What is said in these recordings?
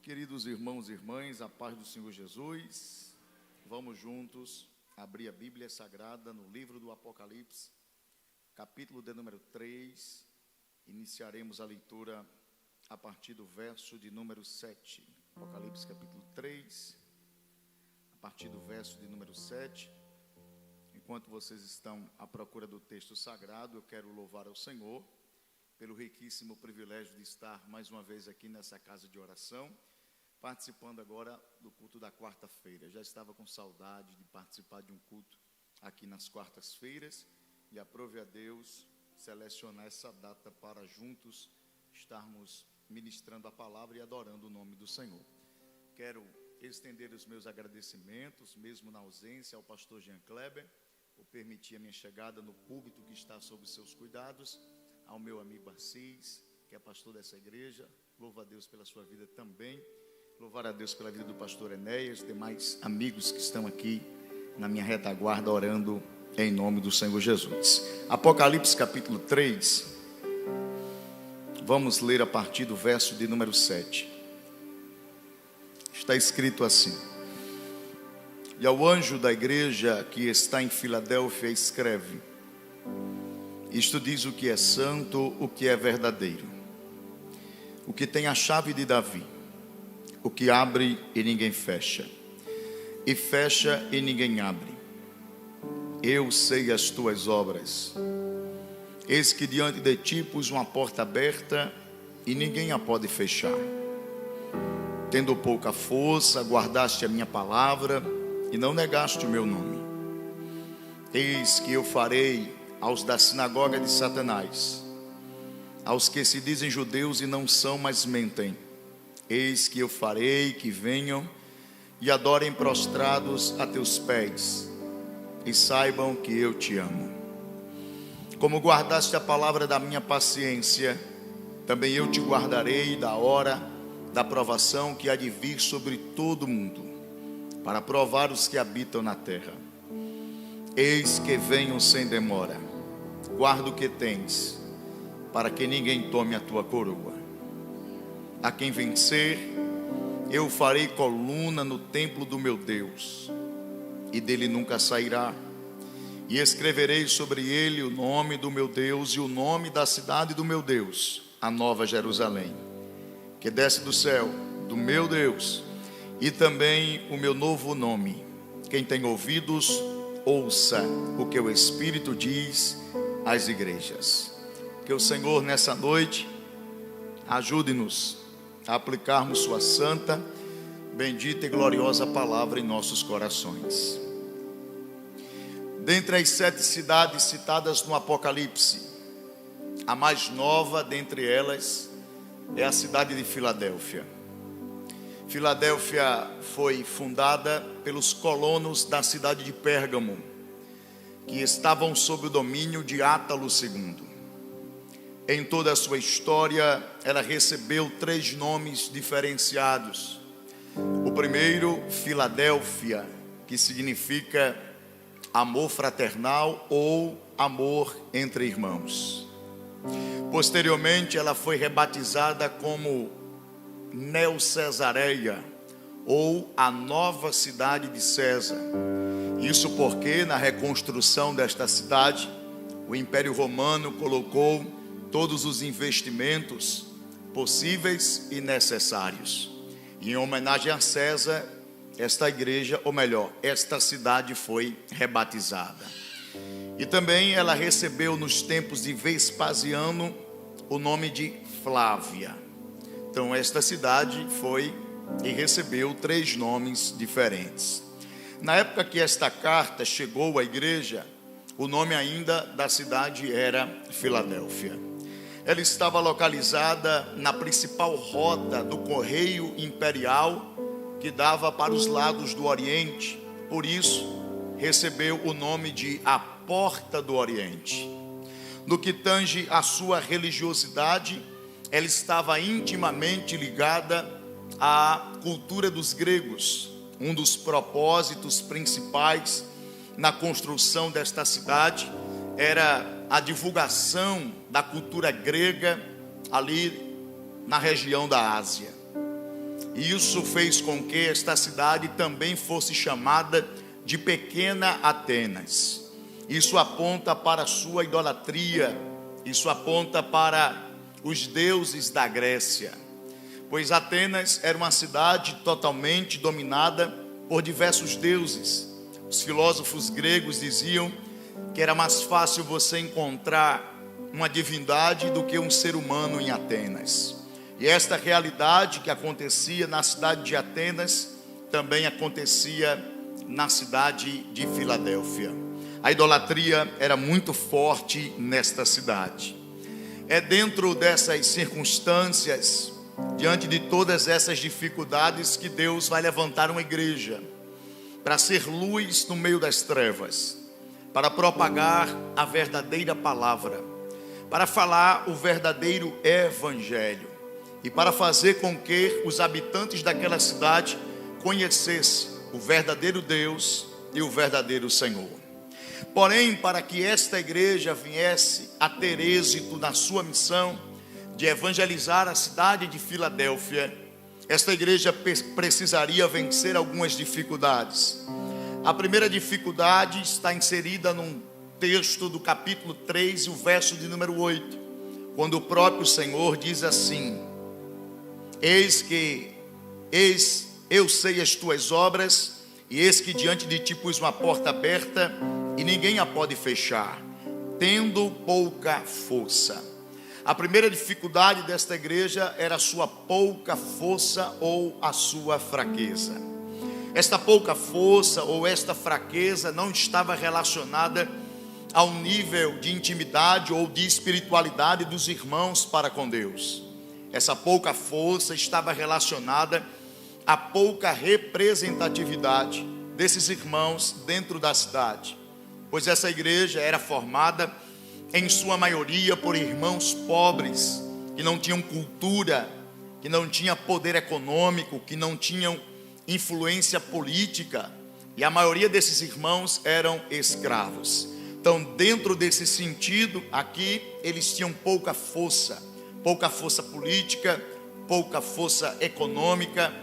Queridos irmãos e irmãs, a paz do Senhor Jesus, vamos juntos abrir a Bíblia Sagrada no livro do Apocalipse, capítulo de número 3, iniciaremos a leitura a partir do verso de número 7, Apocalipse capítulo 3, a partir do verso de número 7, enquanto vocês estão à procura do texto sagrado, eu quero louvar ao Senhor pelo riquíssimo privilégio de estar mais uma vez aqui nessa casa de oração, participando agora do culto da quarta-feira. Já estava com saudade de participar de um culto aqui nas quartas-feiras e aprove a Deus selecionar essa data para juntos estarmos ministrando a palavra e adorando o nome do Senhor. Quero estender os meus agradecimentos, mesmo na ausência, ao pastor Jean Kleber, por permitir a minha chegada no púlpito que está sob seus cuidados, ao meu amigo Assis, que é pastor dessa igreja, louvo a Deus pela sua vida também, louvar a Deus pela vida do pastor Enéas, demais amigos que estão aqui na minha retaguarda orando em nome do Senhor Jesus. Apocalipse capítulo 3, vamos ler a partir do verso de número 7. Está escrito assim: E ao anjo da igreja que está em Filadélfia escreve: Isto diz o que é santo, o que é verdadeiro, o que tem a chave de Davi, o que abre e ninguém fecha, e fecha e ninguém abre. Eu sei as tuas obras. Eis que diante de ti pus uma porta aberta e ninguém a pode fechar. Tendo pouca força, guardaste a minha palavra e não negaste o meu nome. Eis que eu farei aos da sinagoga de Satanás, aos que se dizem judeus e não são, mas mentem, eis que eu farei que venham e adorem prostrados a teus pés, e saibam que eu te amo. Como guardaste a palavra da minha paciência, também eu te guardarei da hora da provação que há de vir sobre todo o mundo, para provar os que habitam na terra. Eis que venho sem demora. Guarda o que tens, para que ninguém tome a tua coroa. A quem vencer, eu farei coluna no templo do meu Deus, e dele nunca sairá. E escreverei sobre ele o nome do meu Deus e o nome da cidade do meu Deus, a nova Jerusalém, que desce do céu, do meu Deus, e também o meu novo nome. Quem tem ouvidos, ouça o que o Espírito diz às igrejas. Que o Senhor nessa noite ajude-nos a aplicarmos sua santa, bendita e gloriosa palavra em nossos corações. Dentre as 7 cidades citadas no Apocalipse, a mais nova dentre elas é a cidade de Filadélfia. Filadélfia foi fundada pelos colonos da cidade de Pérgamo, que estavam sob o domínio de Átalo II. Em toda a sua história, ela recebeu 3 nomes diferenciados. O primeiro, Filadélfia, que significa amor fraternal ou amor entre irmãos. Posteriormente, ela foi rebatizada como Neo-Cesareia, ou a nova cidade de César. Isso porque na reconstrução desta cidade, o Império Romano colocou todos os investimentos possíveis e necessários. E em homenagem a César, esta igreja, ou melhor, esta cidade foi rebatizada. E também ela recebeu nos tempos de Vespasiano o nome de Flávia. Então esta cidade foi e recebeu 3 nomes diferentes. Na época que esta carta chegou à igreja, o nome ainda da cidade era Filadélfia. Ela estava localizada na principal rota do correio imperial que dava para os lados do Oriente. Por isso, recebeu o nome de a Porta do Oriente. No que tange a sua religiosidade, ela estava intimamente ligada à cultura dos gregos. Um dos propósitos principais na construção desta cidade era a divulgação da cultura grega ali na região da Ásia. E isso fez com que esta cidade também fosse chamada de Pequena Atenas. Isso aponta para a sua idolatria, isso aponta para os deuses da Grécia, pois Atenas era uma cidade totalmente dominada por diversos deuses. Os filósofos gregos diziam que era mais fácil você encontrar uma divindade do que um ser humano em Atenas. E esta realidade que acontecia na cidade de Atenas também acontecia na cidade de Filadélfia. A idolatria era muito forte nesta cidade. É dentro dessas circunstâncias, diante de todas essas dificuldades, que Deus vai levantar uma igreja para ser luz no meio das trevas, para propagar a verdadeira palavra, para falar o verdadeiro evangelho e para fazer com que os habitantes daquela cidade conhecessem o verdadeiro Deus e o verdadeiro Senhor. Porém, para que esta igreja viesse a ter êxito na sua missão de evangelizar a cidade de Filadélfia, esta igreja precisaria vencer algumas dificuldades. A primeira dificuldade está inserida num texto do capítulo 3, o verso de número 8, quando o próprio Senhor diz assim: Eis eu sei as tuas obras, e eis que diante de ti pus uma porta aberta, e ninguém a pode fechar, tendo pouca força. A primeira dificuldade desta igreja era a sua pouca força ou a sua fraqueza. Esta pouca força ou esta fraqueza não estava relacionada ao nível de intimidade ou de espiritualidade dos irmãos para com Deus. Essa pouca força estava relacionada à pouca representatividade desses irmãos dentro da cidade, pois essa igreja era formada em sua maioria por irmãos pobres, que não tinham cultura, que não tinham poder econômico, que não tinham influência política, e a maioria desses irmãos eram escravos. Então, dentro desse sentido aqui, eles tinham pouca força política, pouca força econômica,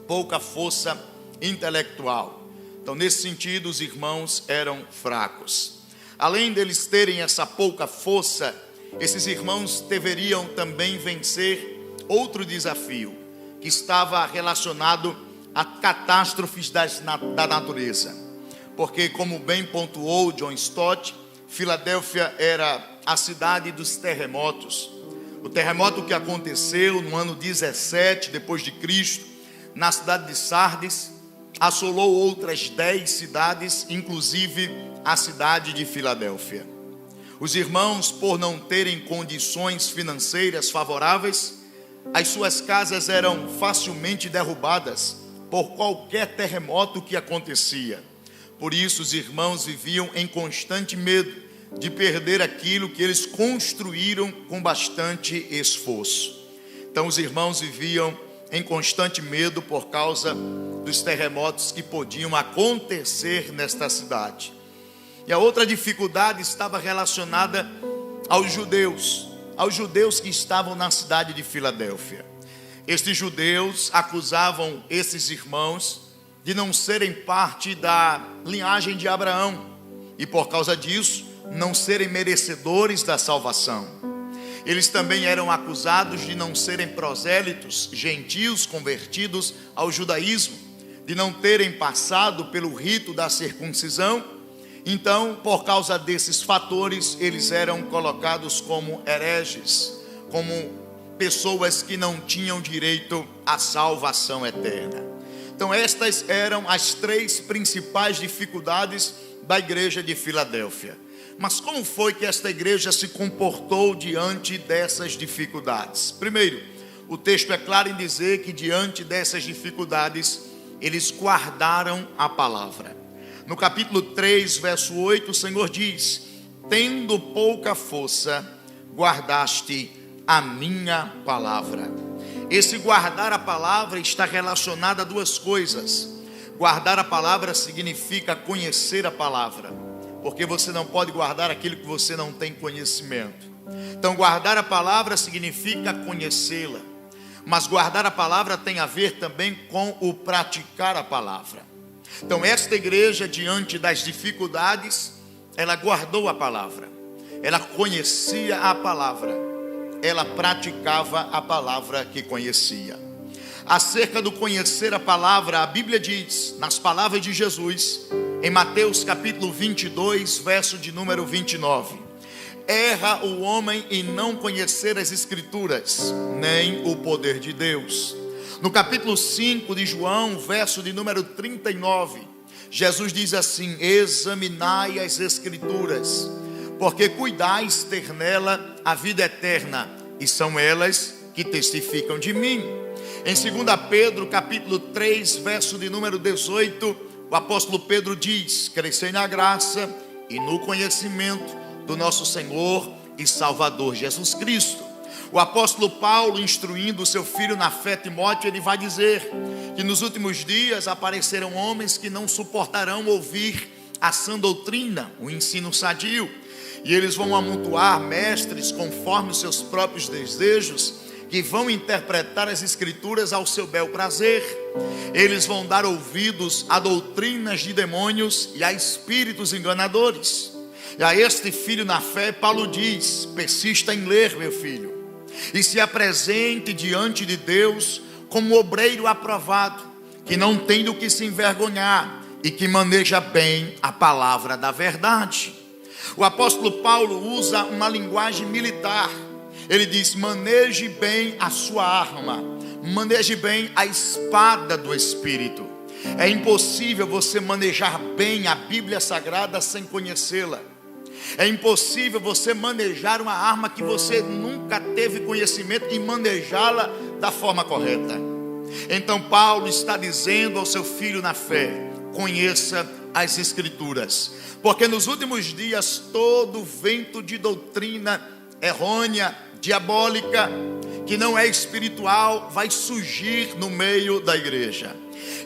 pouca força intelectual. Então, nesse sentido, os irmãos eram fracos. Além deles terem essa pouca força, esses irmãos deveriam também vencer outro desafio, que estava relacionado a catástrofes da natureza. Porque, como bem pontuou John Stott, Filadélfia era a cidade dos terremotos. O terremoto que aconteceu no ano 17 depois de Cristo, na cidade de Sardes, assolou outras 10 cidades, inclusive a cidade de Filadélfia. Os irmãos, por não terem condições financeiras favoráveis, as suas casas eram facilmente derrubadas por qualquer terremoto que acontecia. Por isso, os irmãos viviam em constante medo de perder aquilo que eles construíram com bastante esforço. Então, os irmãos viviam em constante medo por causa dos terremotos que podiam acontecer nesta cidade. E a outra dificuldade estava relacionada aos judeus que estavam na cidade de Filadélfia. Estes judeus acusavam esses irmãos de não serem parte da linhagem de Abraão e por causa disso não serem merecedores da salvação. Eles também eram acusados de não serem prosélitos, gentios convertidos ao judaísmo, de não terem passado pelo rito da circuncisão. Então, por causa desses fatores, eles eram colocados como hereges, como pessoas que não tinham direito à salvação eterna. Então, estas eram as 3 principais dificuldades da igreja de Filadélfia. Mas como foi que esta igreja se comportou diante dessas dificuldades? Primeiro, o texto é claro em dizer que diante dessas dificuldades, eles guardaram a palavra. No capítulo 3, verso 8, o Senhor diz: tendo pouca força, guardaste a minha palavra. Esse guardar a palavra está relacionado a 2 coisas. Guardar a palavra significa conhecer a palavra, porque você não pode guardar aquilo que você não tem conhecimento. Então, guardar a palavra significa conhecê-la. mas guardar a palavra tem a ver também com o praticar a palavra. Então esta igreja, diante das dificuldades, ela guardou a palavra, ela conhecia a palavra, ela praticava a palavra que conhecia. Acerca do conhecer a palavra, a Bíblia diz, nas palavras de Jesus, em Mateus capítulo 22, verso de número 29, erra o homem em não conhecer as Escrituras, nem o poder de Deus. No capítulo 5 de João, verso de número 39, Jesus diz assim: examinai as Escrituras, porque cuidais ter nela a vida eterna, e são elas que testificam de mim. Em 2 Pedro capítulo 3, verso de número 18, o apóstolo Pedro diz: crescei na graça e no conhecimento do nosso Senhor e Salvador Jesus Cristo. O apóstolo Paulo, instruindo o seu filho na fé, Timóteo, ele vai dizer que nos últimos dias aparecerão homens que não suportarão ouvir a sã doutrina, o ensino sadio, e eles vão amontoar mestres conforme os seus próprios desejos, que vão interpretar as Escrituras ao seu bel prazer. Eles vão dar ouvidos a doutrinas de demônios e a espíritos enganadores. E a este filho na fé, Paulo diz: persista em ler, meu filho, e se apresente diante de Deus como obreiro aprovado, que não tem do que se envergonhar e que maneja bem a palavra da verdade. O apóstolo Paulo usa uma linguagem militar. Ele diz: maneje bem a sua arma, maneje bem a espada do Espírito. É impossível você manejar bem a Bíblia Sagrada sem conhecê-la. É impossível você manejar uma arma que você nunca teve conhecimento e manejá-la da forma correta. Então Paulo está dizendo ao seu filho na fé: conheça as Escrituras, porque nos últimos dias todo vento de doutrina errônea, diabólica, que não é espiritual, vai surgir no meio da igreja.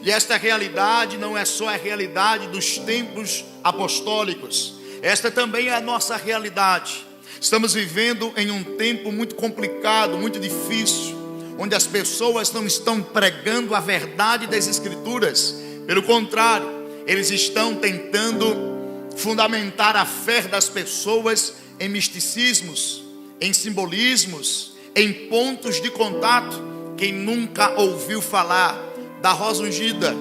E esta realidade não é só a realidade dos tempos apostólicos, esta também é a nossa realidade. Estamos vivendo em um tempo muito complicado, muito difícil, onde as pessoas não estão pregando a verdade das Escrituras. Pelo contrário, eles estão tentando fundamentar a fé das pessoas em misticismos, em simbolismos, em pontos de contato. Quem nunca ouviu falar da rosa ungida?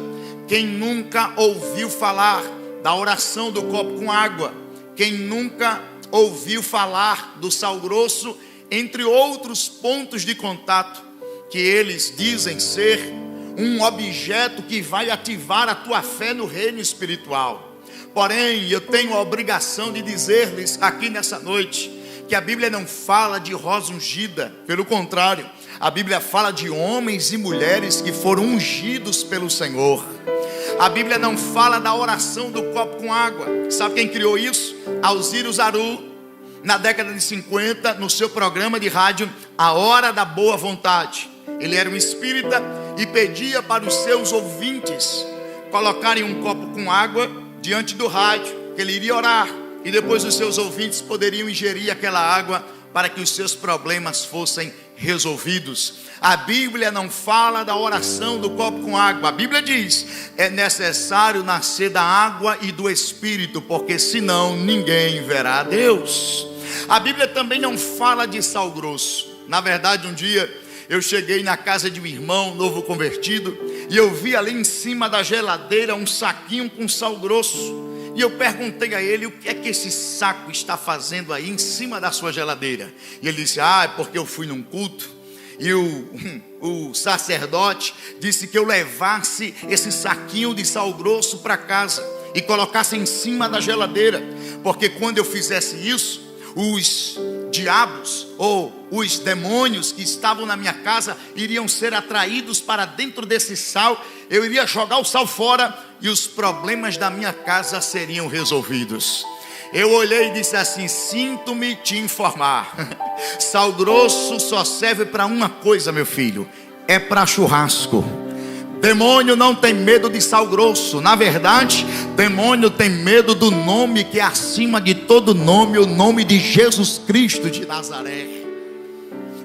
Quem nunca ouviu falar da oração do copo com água? Quem nunca ouviu falar do sal grosso? Entre outros pontos de contato que eles dizem ser um objeto que vai ativar a tua fé no reino espiritual. Porém, eu tenho a obrigação de dizer-lhes aqui nessa noite que a Bíblia não fala de rosa ungida. Pelo contrário, a Bíblia fala de homens e mulheres que foram ungidos pelo Senhor. A Bíblia não fala da oração do copo com água. Sabe quem criou isso? Alziro Zaru, na década de 50, no seu programa de rádio A Hora da Boa Vontade. Ele era um espírita e pedia para os seus ouvintes colocarem um copo com água diante do rádio, que ele iria orar, e depois os seus ouvintes poderiam ingerir aquela água para que os seus problemas fossem resolvidos. A Bíblia não fala da oração do copo com água. A Bíblia diz: é necessário nascer da água e do Espírito, porque senão ninguém verá a Deus. A Bíblia também não fala de sal grosso. Na verdade, um dia eu cheguei na casa de um irmão novo convertido e eu vi ali em cima da geladeira um saquinho com sal grosso. E eu perguntei a ele: o que é que esse saco está fazendo aí em cima da sua geladeira? E ele disse: é porque eu fui num culto e o sacerdote disse que eu levasse esse saquinho de sal grosso para casa e colocasse em cima da geladeira, porque quando eu fizesse isso, os diabos ou os demônios que estavam na minha casa iriam ser atraídos para dentro desse sal. Eu iria jogar o sal fora e os problemas da minha casa seriam resolvidos. Eu olhei e disse assim: sinto-me te informar, sal grosso só serve para uma coisa, meu filho, é para churrasco. Demônio não tem medo de sal grosso. Na verdade, demônio tem medo do nome que é acima de todo nome, o nome de Jesus Cristo de Nazaré.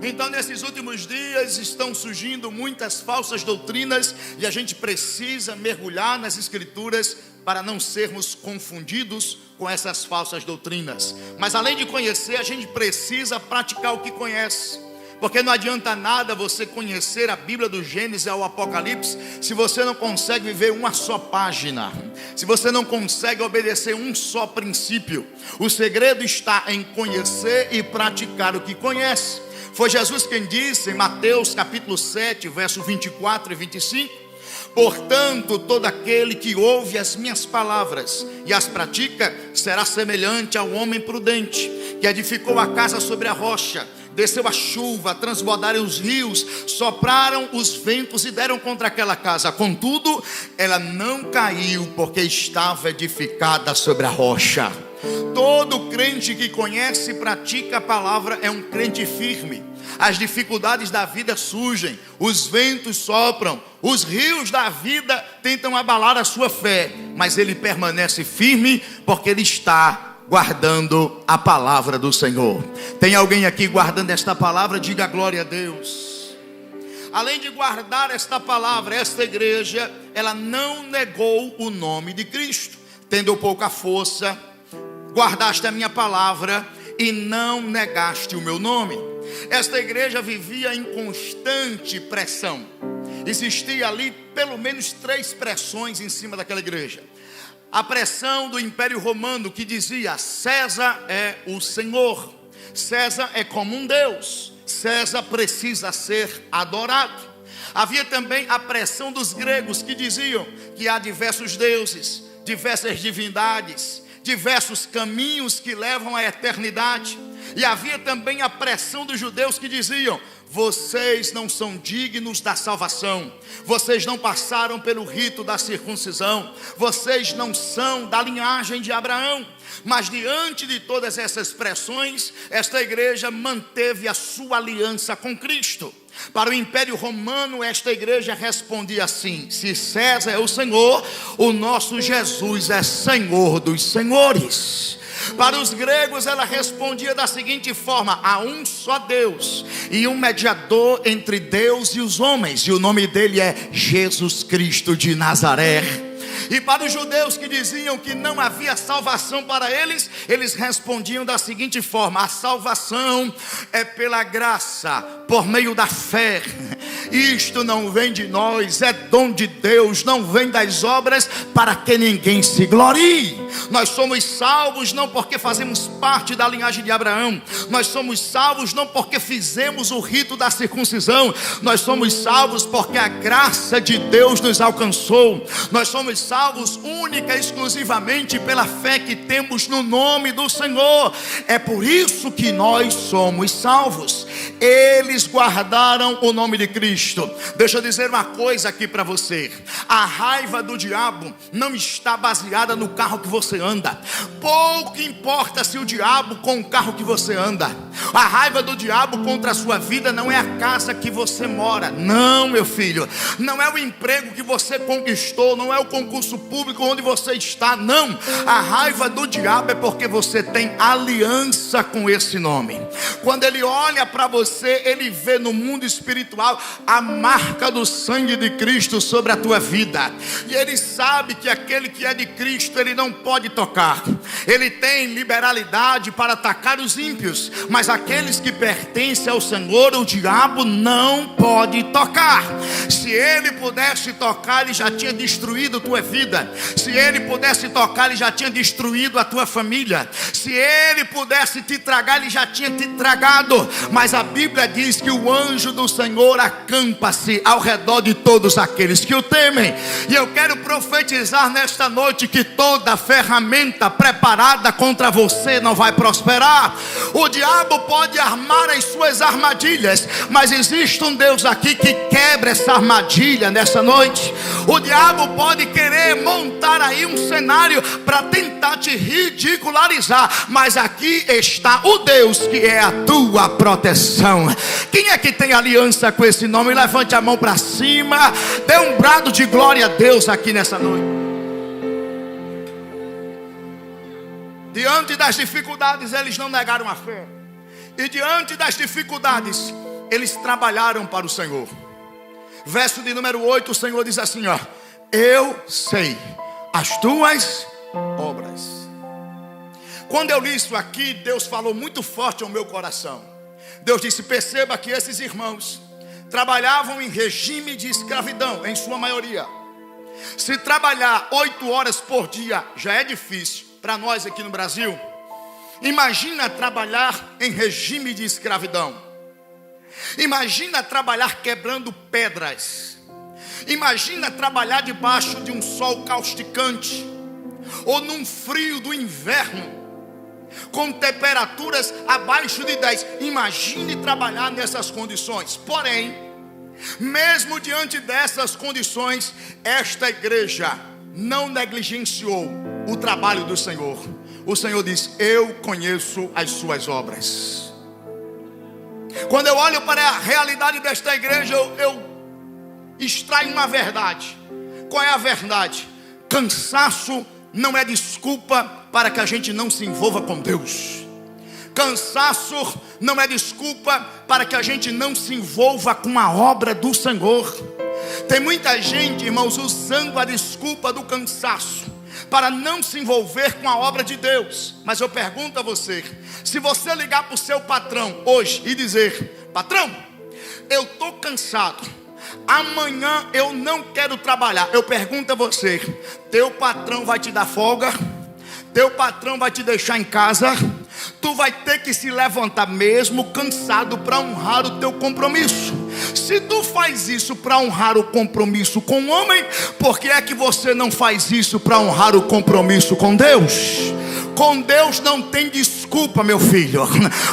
Então, nesses últimos dias estão surgindo muitas falsas doutrinas e a gente precisa mergulhar nas Escrituras para não sermos confundidos com essas falsas doutrinas. Mas além de conhecer, a gente precisa praticar o que conhece. Porque não adianta nada você conhecer a Bíblia do Gênesis ao Apocalipse se você não consegue viver uma só página, se você não consegue obedecer um só princípio. O segredo está em conhecer e praticar o que conhece. Foi Jesus quem disse em Mateus capítulo 7, verso 24 e 25: portanto, todo aquele que ouve as minhas palavras e as pratica, será semelhante ao homem prudente, que edificou a casa sobre a rocha. Desceu a chuva, transbordaram os rios, sopraram os ventos e deram contra aquela casa. Contudo, ela não caiu, porque estava edificada sobre a rocha. Todo crente que conhece e pratica a palavra é um crente firme. As dificuldades da vida surgem, os ventos sopram, os rios da vida tentam abalar a sua fé, mas ele permanece firme porque ele está guardando a palavra do Senhor. Tem alguém aqui guardando esta palavra? Diga glória a Deus. Além de guardar esta palavra, esta igreja, ela não negou o nome de Cristo. Tendo pouca força, guardaste a minha palavra e não negaste o meu nome. Esta igreja vivia em constante pressão. Existia ali pelo menos 3 pressões em cima daquela igreja. A pressão do Império Romano, que dizia: César é o Senhor, César é como um Deus, César precisa ser adorado. Havia também a pressão dos gregos, que diziam que há diversos deuses, diversas divindades, diversos caminhos que levam à eternidade. E havia também a pressão dos judeus, que diziam: vocês não são dignos da salvação, vocês não passaram pelo rito da circuncisão, vocês não são da linhagem de Abraão. Mas diante de todas essas pressões, esta igreja manteve a sua aliança com Cristo. Para o Império Romano, esta igreja respondia assim: se César é o Senhor, o nosso Jesus é Senhor dos senhores. Para os gregos, ela respondia da seguinte forma: há um só Deus e um mediador entre Deus e os homens, e o nome dele é Jesus Cristo de Nazaré. E para os judeus, que diziam que não havia salvação para eles, eles respondiam da seguinte forma: a salvação é pela graça, por meio da fé. Isto não vem de nós, é dom de Deus, não vem das obras, para que ninguém se glorie. Nós somos salvos não porque fazemos parte da linhagem de Abraão, nós somos salvos não porque fizemos o rito da circuncisão, nós somos salvos porque a graça de Deus nos alcançou. Nós somos salvos única e exclusivamente pela fé que temos no nome do Senhor. É por isso que nós somos salvos. Eles guardaram o nome de Cristo. Deixa eu dizer uma coisa aqui para você: a raiva do diabo não está baseada no carro que você anda. Pouco importa se o diabo com o carro que você anda. A raiva do diabo contra a sua vida não é a casa que você mora. Não, meu filho. Não é o emprego que você conquistou, não é o concurso público onde você está. Não. A raiva do diabo é porque você tem aliança com esse nome. Quando ele olha para você, ele vê no mundo espiritual a marca do sangue de Cristo sobre a tua vida. E ele sabe que aquele que é de Cristo, ele não pode tocar. Ele tem liberalidade para atacar os ímpios, mas aqueles que pertencem ao Senhor, o diabo não pode tocar. Se ele pudesse tocar, ele já tinha destruído a tua vida. Se ele pudesse tocar, ele já tinha destruído a tua família. Se ele pudesse te tragar, ele já tinha te tragado. Mas a Bíblia diz que o anjo do Senhor acampa-se ao redor de todos aqueles que o temem. E eu quero profetizar nesta noite que toda ferramenta preparada contra você não vai prosperar. O diabo pode armar as suas armadilhas, mas existe um Deus aqui que quebra essa armadilha nessa noite. O diabo pode querer montar aí um cenário para tentar te ridicularizar, mas aqui está o Deus que é a tua proteção. Quem é que tem aliança com esse nome? Levante a mão para cima, dê um brado de glória a Deus aqui nessa noite. Diante das dificuldades, eles não negaram a fé. E diante das dificuldades, eles trabalharam para o Senhor. Verso de número 8, o Senhor diz assim, ó: eu sei as tuas obras. Quando eu li isso aqui, Deus falou muito forte ao meu coração. Deus disse: perceba que esses irmãos trabalhavam em regime de escravidão, em sua maioria. Se trabalhar 8 horas por dia já é difícil para nós aqui no Brasil, imagina trabalhar em regime de escravidão. Imagina trabalhar quebrando pedras. Imagina trabalhar debaixo de um sol causticante, ou num frio do inverno, com temperaturas abaixo de 10. Imagine trabalhar nessas condições. Porém, mesmo diante dessas condições, esta igreja não negligenciou o trabalho do Senhor. O Senhor diz: eu conheço as suas obras. Quando eu olho para a realidade desta igreja, eu extraio uma verdade. Qual é a verdade? Cansaço não é desculpa para que a gente não se envolva com Deus. Cansaço não é desculpa para que a gente não se envolva com a obra do Senhor. Tem muita gente, irmãos, usando a desculpa do cansaço para não se envolver com a obra de Deus. Mas eu pergunto a você: se você ligar para o seu patrão hoje e dizer: patrão, eu estou cansado, amanhã eu não quero trabalhar, eu pergunto a você: teu patrão vai te dar folga? Teu patrão vai te deixar em casa? Tu vai ter que se levantar mesmo cansado para honrar o teu compromisso. Se tu faz isso para honrar o compromisso com o homem, por que é que você não faz isso para honrar o compromisso com Deus? Com Deus não tem desculpa, meu filho.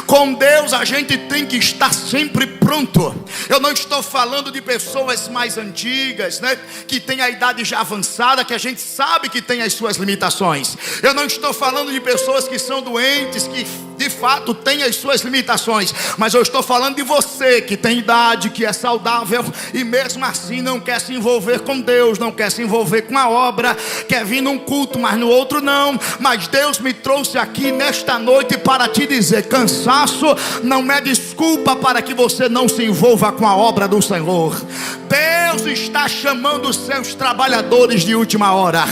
Com Deus a gente tem que estar sempre pronto. Eu não estou falando de pessoas mais antigas, né, que tem a idade já avançada, que a gente sabe que tem as suas limitações. Eu não estou falando de pessoas que são doentes, que de fato tem as suas limitações. Mas eu estou falando de você que tem idade, que é saudável e mesmo assim não quer se envolver com Deus, não quer se envolver com a obra, quer vir num culto, mas no outro não. Mas Deus me trouxe aqui nesta noite para te dizer: cansaço não é desculpa para que você não se envolva com a obra do Senhor. Deus está chamando os seus trabalhadores de última hora.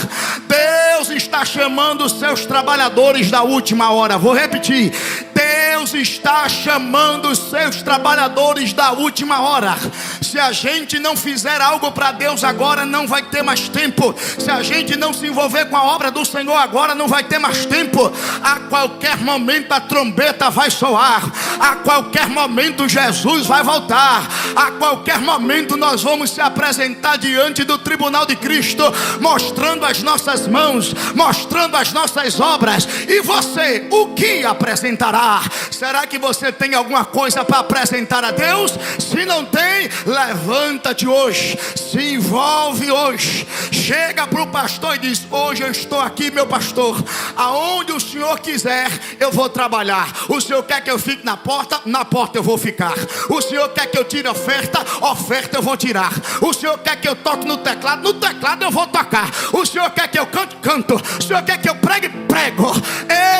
Deus está chamando os seus trabalhadores da última hora. Vou repetir: Deus está chamando os seus trabalhadores da última hora. Se a gente não fizer algo para Deus agora, não vai ter mais tempo. Se a gente não se envolver com a obra do Senhor agora, não vai ter mais tempo. A qualquer momento a trombeta vai soar. A qualquer momento Jesus vai voltar. A qualquer momento nós vamos se apresentar diante do tribunal de Cristo, mostrando as nossas mãos, mostrando as nossas obras. E você, o que apresentará? Será que você tem alguma coisa para apresentar a Deus? Se não tem, levanta-te hoje, se envolve hoje, chega para o pastor e diz: hoje eu estou aqui, meu pastor, aonde o senhor quiser eu vou trabalhar. O senhor quer que eu fique na porta? Na porta eu vou ficar. O senhor quer que eu tire oferta? Oferta eu vou tirar. O senhor quer que eu toque no teclado? No teclado eu vou tocar. O senhor quer que eu cante? Canto. O senhor quer que eu pregue? Prego.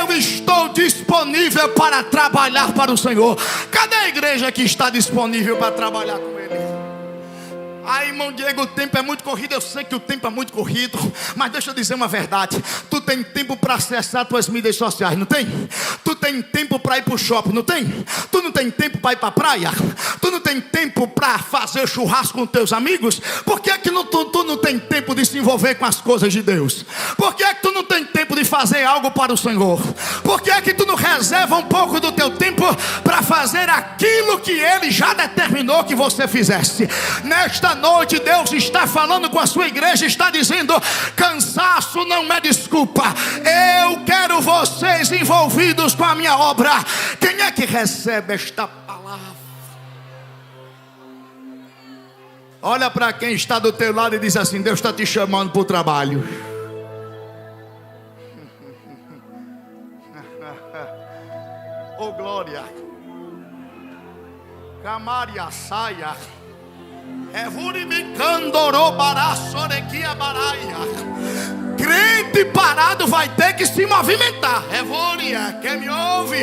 Eu estou disponível para trabalhar para o Senhor. Cadê a igreja que está disponível para trabalhar com Ele? Ai, irmão Diego, o tempo é muito corrido. Eu sei que o tempo é muito corrido, mas deixa eu dizer uma verdade. Tu tem tempo para acessar tuas mídias sociais, não tem? Tu tem tempo para ir para o shopping, não tem? Tu não tem tempo para ir para a praia? Tu não tem tempo para fazer churrasco com teus amigos? Por que é que tu não tem tempo de se envolver com as coisas de Deus? Por que é que tu não tem tempo de fazer algo para o Senhor? Por que é que tu não reserva um pouco do teu tempo para fazer aquilo que Ele já determinou que você fizesse? Nesta noite Deus está falando com a sua igreja, está dizendo: cansaço não é desculpa. Eu quero vocês envolvidos com a minha obra. Quem é que recebe esta palavra? Olha para quem está do teu lado e diz assim: Deus está te chamando para o trabalho. Oh glória. Camaria saia. Crente de parado vai ter que se movimentar. Quem me ouve?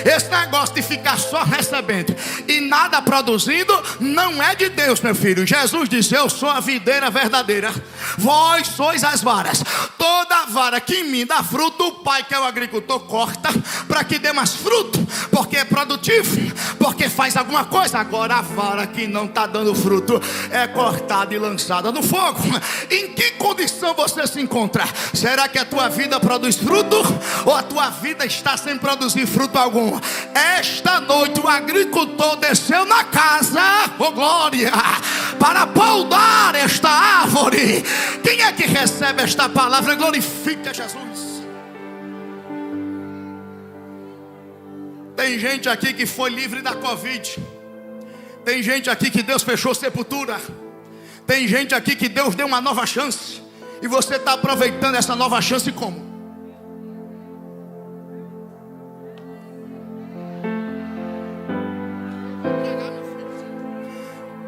Esse negócio de ficar só recebendo e nada produzindo não é de Deus, meu filho. Jesus disse: eu sou a videira verdadeira, vós sois as varas. Toda vara que em mim dá fruto, o Pai, que é o agricultor, corta para que dê mais fruto, porque é produtivo, porque faz alguma coisa. Agora a vara que não está dando fruto é cortada e lançada no fogo. Em que condição você se encontra? Será que a tua vida produz fruto, ou a tua vida está sem produzir fruto algum? Esta noite o agricultor desceu na casa, oh glória, para podar esta árvore. Quem é que recebe esta palavra? Glorifique a Jesus. Tem gente aqui que foi livre da Covid. Tem gente aqui que Deus fechou sepultura. Tem gente aqui que Deus deu uma nova chance, e você está aproveitando essa nova chance como?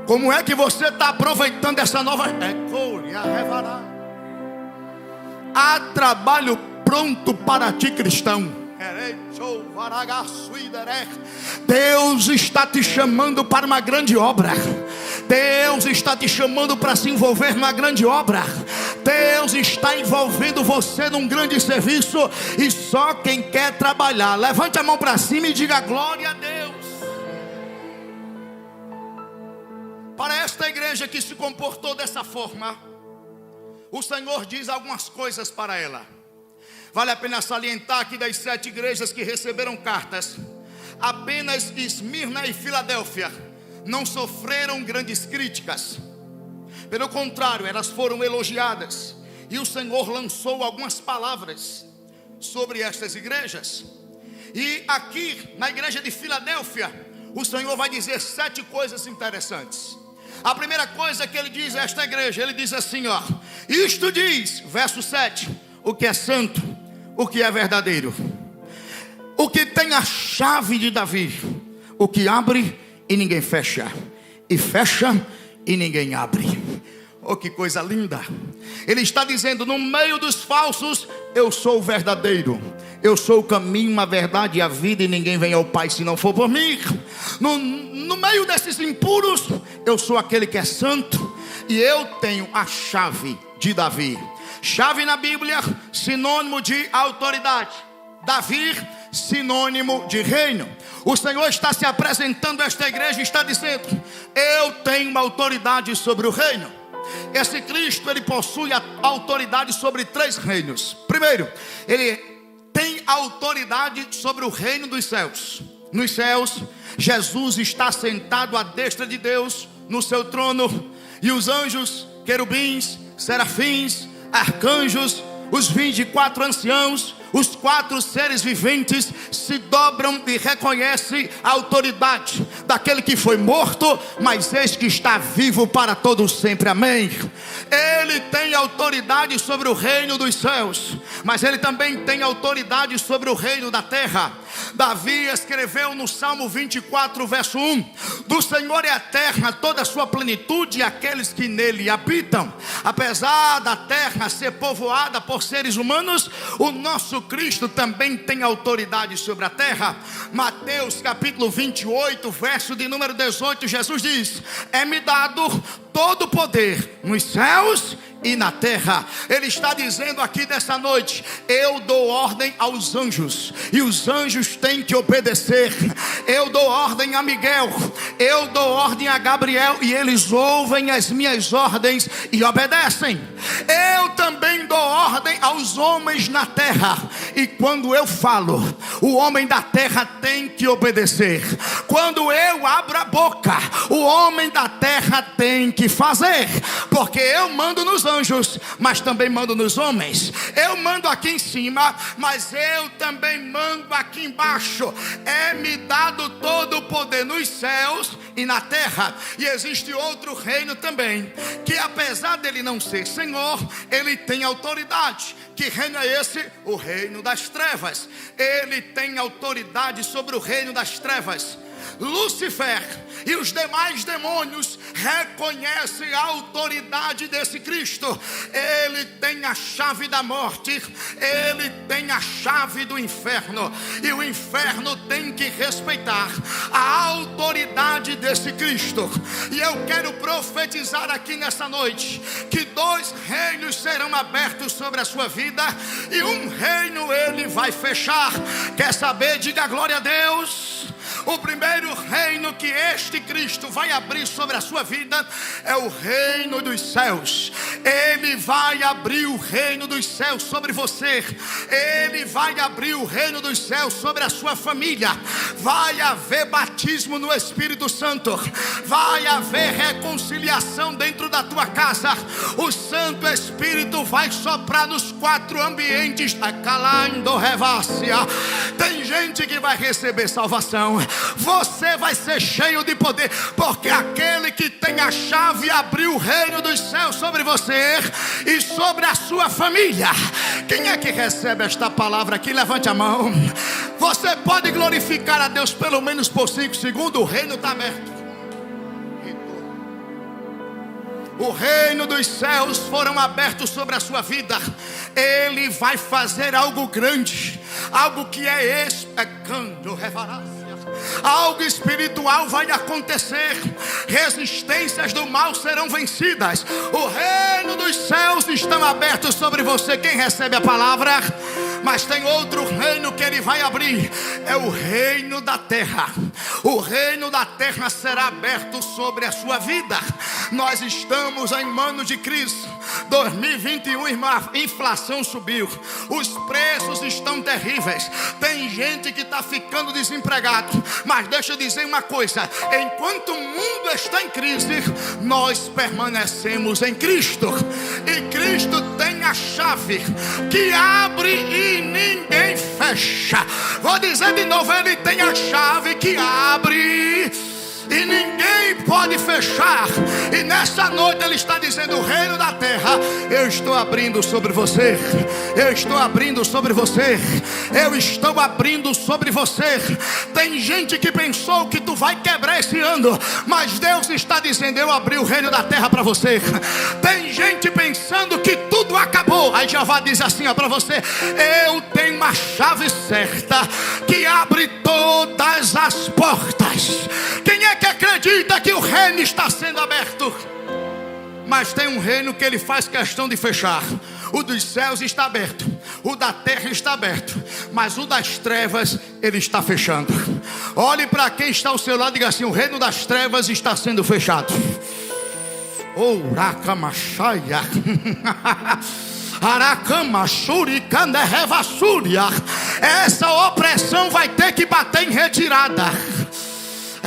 Como é que você está aproveitando essa nova? Há trabalho pronto para ti, cristão. Deus está te chamando para uma grande obra. Deus está te chamando para se envolver numa grande obra. Deus está envolvendo você num grande serviço, e só quem quer trabalhar, levante a mão para cima e diga glória a Deus. Para esta igreja que se comportou dessa forma, o Senhor diz algumas coisas para ela. Vale a pena salientar que das 7 igrejas que receberam cartas, apenas Esmirna e Filadélfia não sofreram grandes críticas. Pelo contrário, elas foram elogiadas. E o Senhor lançou algumas palavras sobre estas igrejas. E aqui na igreja de Filadélfia, o Senhor vai dizer 7 coisas interessantes. A primeira coisa que ele diz a esta igreja, ele diz assim, ó: isto diz, verso 7, o que é santo, o que é verdadeiro, o que tem a chave de Davi, o que abre e ninguém fecha, e fecha e ninguém abre. Oh, que coisa linda! Ele está dizendo: no meio dos falsos, eu sou o verdadeiro. Eu sou o caminho, a verdade e a vida, e ninguém vem ao Pai se não for por mim. No meio desses impuros, eu sou aquele que é santo, e eu tenho a chave de Davi. Chave na Bíblia, sinônimo de autoridade. Davi, sinônimo de reino. O Senhor está se apresentando a esta igreja e está dizendo: eu tenho uma autoridade sobre o reino. Esse Cristo, ele possui a autoridade sobre 3 reinos. Primeiro, ele tem autoridade sobre o reino dos céus. Nos céus, Jesus está sentado à destra de Deus no seu trono, e os anjos, querubins, serafins, arcanjos, os 24 anciãos, os 4 seres viventes se dobram e reconhecem a autoridade daquele que foi morto, mas eis que está vivo para todo sempre, amém. Ele tem autoridade sobre o reino dos céus, mas ele também tem autoridade sobre o reino da terra. Davi escreveu no Salmo 24, verso 1: do Senhor é a terra, toda a sua plenitude, e aqueles que nele habitam. Apesar da terra ser povoada por seres humanos, o nosso Cristo também tem autoridade sobre a terra. Mateus capítulo 28, verso de número 18, Jesus diz: é-me dado todo o poder nos céus e na terra. Ele está dizendo aqui nessa noite: eu dou ordem aos anjos, e os anjos têm que obedecer. Eu dou ordem a Miguel, eu dou ordem a Gabriel, e eles ouvem as minhas ordens e obedecem. Eu também dou ordem aos homens na terra, e quando eu falo, o homem da terra tem que obedecer. Quando eu abro a boca, o homem da terra tem que fazer, porque eu mando nos anjos, mas também mando nos homens. Eu mando aqui em cima, mas eu também mando aqui embaixo. É-me dado todo o poder nos céus e na terra. E existe outro reino também, que apesar dele não ser Senhor, ele tem autoridade. Que reino é esse? O reino das trevas. Ele tem autoridade sobre o reino das trevas. Lúcifer, E os demais demônios reconhecem a autoridade desse Cristo. Ele tem a chave da morte, ele tem a chave do inferno, e o inferno tem que respeitar a autoridade desse Cristo. E eu quero profetizar aqui nessa noite que 2 reinos serão abertos sobre a sua vida, e um reino ele vai fechar. Quer saber? Diga glória a Deus. O primeiro reino que este Cristo vai abrir sobre a sua vida é o reino dos céus. Ele vai abrir o reino dos céus sobre você. Ele vai abrir o reino dos céus sobre a sua família. Vai haver batismo no Espírito Santo. Vai haver reconciliação dentro da tua casa. O Santo Espírito vai soprar nos 4 ambientes da calando revácia. Tem gente que vai receber salvação. Você vai ser cheio de poder, porque aquele que tem a chave abriu o reino dos céus sobre você e sobre a sua família. Quem é que recebe esta palavra aqui? Levante a mão. Você pode glorificar a Deus pelo menos por 5 segundos. O reino está aberto. O reino dos céus foram abertos sobre a sua vida. Ele vai fazer algo grande, algo que é expectando, algo espiritual vai acontecer. Resistências do mal serão vencidas. O reino dos céus estão abertos sobre você. Quem recebe a palavra? Mas tem outro reino que ele vai abrir. É o reino da terra. O reino da terra será aberto sobre a sua vida. Nós estamos em anos de crise. 2021, a inflação subiu. Os preços estão terríveis. Tem gente que está ficando desempregado. Mas deixa eu dizer uma coisa: enquanto o mundo está em crise, nós permanecemos em Cristo. E Cristo tem a chave que abre e ninguém fecha. Vou dizer de novo: ele tem a chave que abre e ninguém pode fechar. E nessa noite ele está dizendo: o reino da terra eu estou abrindo sobre você. Eu estou abrindo sobre você. Eu estou abrindo sobre você. Tem gente que pensou que tu vai quebrar esse ano, mas Deus está dizendo: eu abri o reino da terra para você. Tem gente pensando que tudo acabou. Aí Jeová diz assim para você: eu tenho uma chave certa que abre todas as portas. Quem é que acredita que o reino está sendo aberto? Mas tem um reino que ele faz questão de fechar. O dos céus está aberto, o da terra está aberto, mas o das trevas ele está fechando. Olhe para quem está ao seu lado e diga assim: o reino das trevas está sendo fechado. Oracamachaia. Essa opressão vai ter que bater em retirada.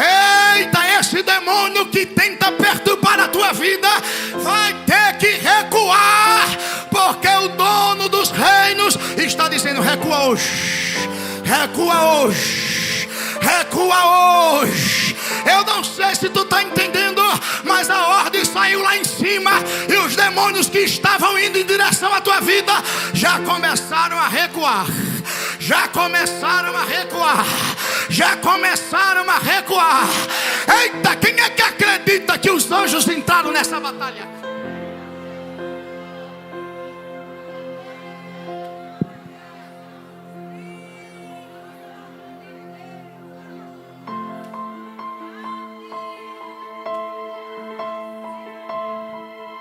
Eita, esse demônio que tenta perturbar a tua vida vai ter que recuar, porque o dono dos reinos está dizendo: recua hoje, recua hoje, recua hoje. Eu não sei se tu está entendendo, mas a ordem saiu lá em cima, e os demônios que estavam indo em direção à tua vida já começaram a recuar. Já começaram a recuar. Já começaram a recuar. Eita, quem é que acredita que os anjos entraram nessa batalha?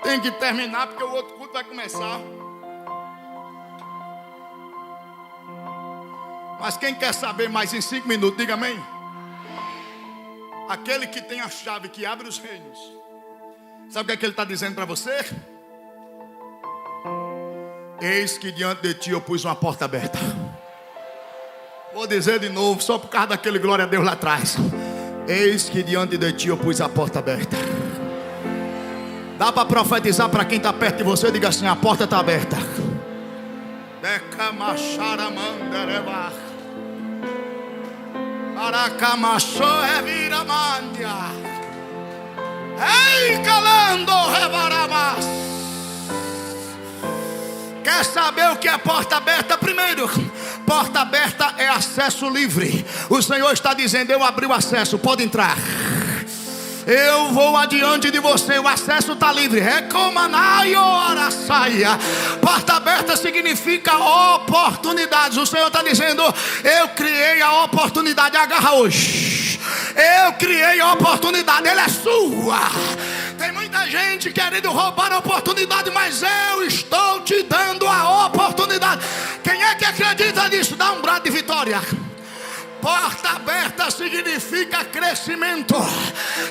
Tem que terminar porque o outro culto vai começar. Mas quem quer saber mais em 5 minutos, diga amém. Aquele que tem a chave que abre os reinos, sabe o que é que ele está dizendo para você? Eis que diante de ti eu pus uma porta aberta. Vou dizer de novo, só por causa daquele glória a Deus lá atrás. Eis que diante de ti eu pus a porta aberta. Dá para profetizar para quem está perto de você? Diga assim: a porta está aberta. Ei, calando revarabas. Quer saber o que é porta aberta? Primeiro, porta aberta é acesso livre. O Senhor está dizendo: eu abri o acesso, pode entrar. Eu vou adiante de você. O acesso está livre. Porta aberta significa oportunidades. O Senhor está dizendo: eu criei a oportunidade. Agarra hoje. Eu criei a oportunidade. Ela é sua. Tem muita gente querendo roubar a oportunidade, mas eu estou te dando a oportunidade. Quem é que acredita nisso? Dá um brado de vitória. Porta aberta significa crescimento.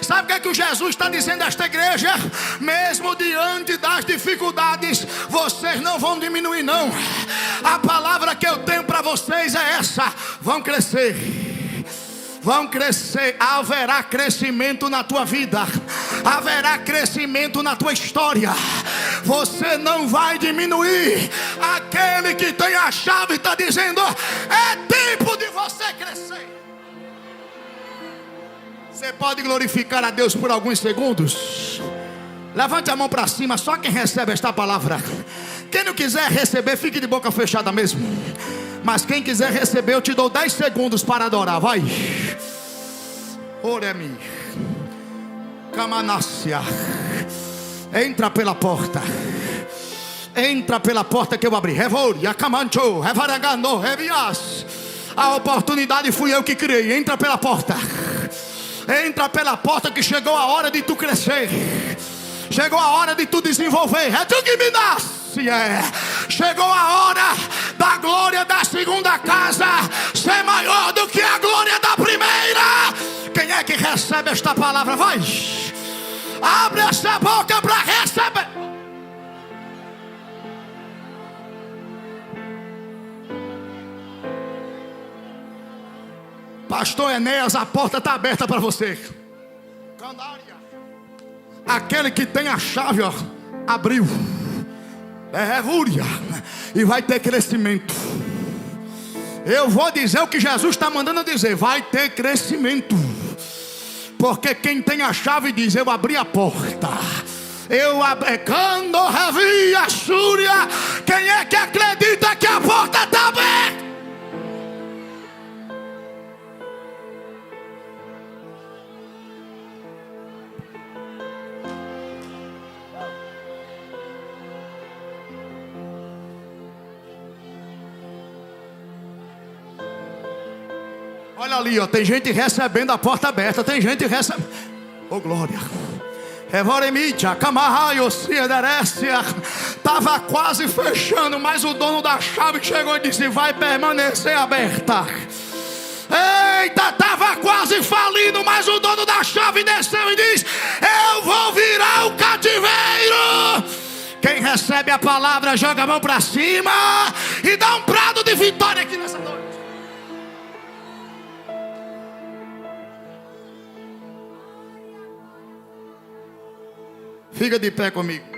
Sabe o que é que o Jesus está dizendo a esta igreja? Mesmo diante das dificuldades, vocês não vão diminuir, não. A palavra que eu tenho para vocês é essa: vão crescer. Vão crescer, haverá crescimento na tua vida, haverá crescimento na tua história. Você não vai diminuir. Aquele que tem a chave está dizendo: é tempo de você crescer. Você pode glorificar a Deus por alguns segundos? Levante a mão para cima, só quem recebe esta palavra. Quem não quiser receber, fique de boca fechada mesmo. Mas quem quiser receber, eu te dou 10 segundos para adorar. Vai. Oremi. Camanácia. Entra pela porta. Entra pela porta que eu abri. Revoria, Camancho, Revaragano, Revias. A oportunidade fui eu que criei. Entra pela porta. Entra pela porta que chegou a hora de tu crescer. Chegou a hora de tu desenvolver. É tu que me nasce. Chegou a hora da glória da segunda casa ser maior do que a glória da primeira. Quem é que recebe esta palavra? Vai. Abre essa boca para receber. Pastor Enéas, a porta está aberta para você. Aquele que tem a chave, ó, abriu. É fúria. E vai ter crescimento. Eu vou dizer o que Jesus está mandando dizer: vai ter crescimento. Porque quem tem a chave diz: eu abri a porta. Eu abri. Quando revi a súria. Quem é que acredita que a porta está aberta? Olha ali, ó, tem gente recebendo a porta aberta. Tem gente recebendo. Oh glória. Estava quase fechando, mas o dono da chave chegou e disse: vai permanecer aberta. Eita, estava quase falindo, mas o dono da chave desceu e disse: eu vou virar o cativeiro. Quem recebe a palavra joga a mão para cima e dá um brado de vitória aqui nessa noite. Fica de pé comigo.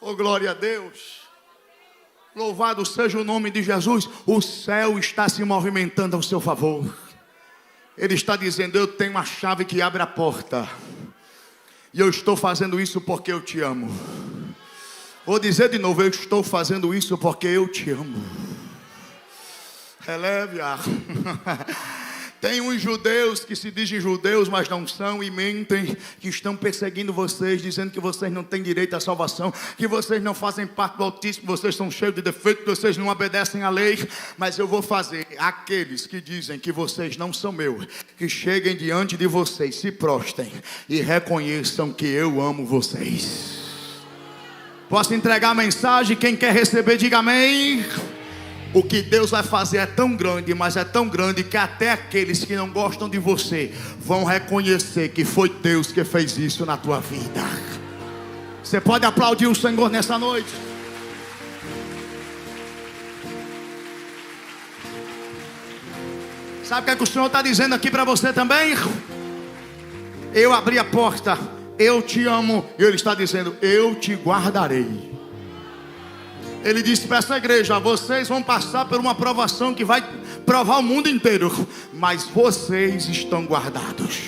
Oh, glória a Deus. Louvado seja o nome de Jesus. O céu está se movimentando ao seu favor. Ele está dizendo: eu tenho a chave que abre a porta. E eu estou fazendo isso porque eu te amo. Vou dizer de novo: eu estou fazendo isso porque eu te amo. Releve-a. Tem uns judeus que se dizem judeus, mas não são, e mentem, que estão perseguindo vocês, dizendo que vocês não têm direito à salvação, que vocês não fazem parte do Altíssimo, vocês são cheios de defeitos, vocês não obedecem à lei. Mas eu vou fazer aqueles que dizem que vocês não são meus, que cheguem diante de vocês, se prostrem e reconheçam que eu amo vocês. Posso entregar a mensagem? Quem quer receber, diga amém. O que Deus vai fazer é tão grande, mas é tão grande que até aqueles que não gostam de você vão reconhecer que foi Deus que fez isso na tua vida. Você pode aplaudir o Senhor nessa noite? Sabe o que é que o Senhor está dizendo aqui para você também? Eu abri a porta, eu te amo. E Ele está dizendo, eu te guardarei. Ele disse para essa igreja, vocês vão passar por uma provação que vai provar o mundo inteiro, mas vocês estão guardados.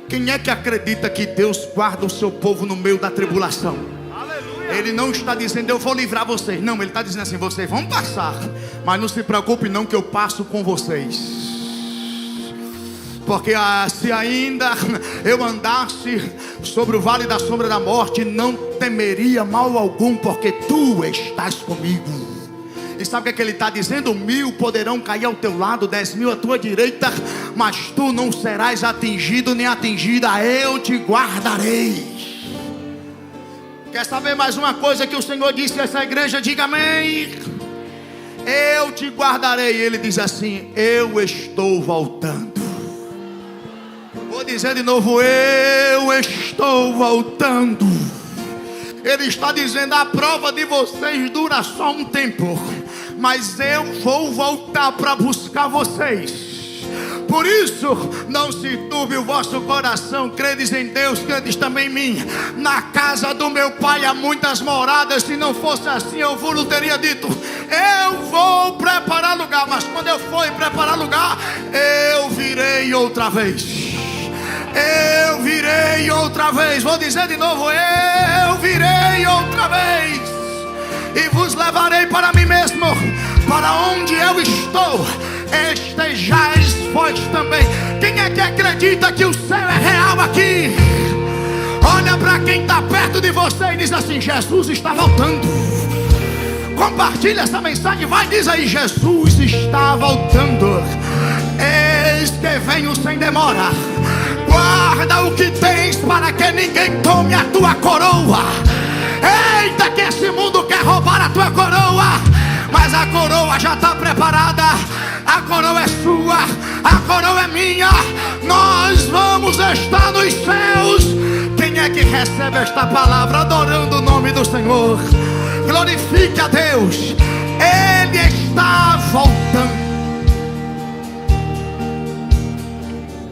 Quem é que acredita que Deus guarda o seu povo no meio da tribulação? Aleluia. Ele não está dizendo, eu vou livrar vocês. Não, Ele está dizendo assim, vocês vão passar, mas não se preocupe não, que eu passo com vocês. Porque se ainda eu andasse sobre o vale da sombra da morte, não temeria mal algum, porque tu estás comigo. E sabe o que ele está dizendo? 1000 poderão cair ao teu lado, 10.000 à tua direita, mas tu não serás atingido nem atingida, eu te guardarei. Quer saber mais uma coisa que o Senhor disse a essa igreja? Diga amém. Eu te guardarei. Ele diz assim, eu estou voltando. Vou dizer de novo, eu estou voltando. Ele está dizendo, a prova de vocês dura só um tempo, mas eu vou voltar para buscar vocês. Por isso, não se turbe o vosso coração. Credes em Deus, credes também em mim. Na casa do meu pai há muitas moradas. Se não fosse assim, eu vos teria dito, eu vou preparar lugar. Mas quando eu for preparar lugar, eu virei outra vez. Eu virei outra vez. Vou dizer de novo, eu virei outra vez. E vos levarei para mim mesmo, para onde eu estou, estejais vós também. Quem é que acredita que o céu é real aqui? Olha para quem está perto de você e diz assim, Jesus está voltando. Compartilha essa mensagem, vai, diz aí, Jesus está voltando. Eis que venho sem demora. Guarda o que tens para que ninguém tome a tua coroa. Eita, que esse mundo quer roubar a tua coroa, mas a coroa já está preparada. A coroa é sua, a coroa é minha. Nós vamos estar nos céus. Quem é que recebe esta palavra adorando o nome do Senhor? Glorifique a Deus. Ele está voltando.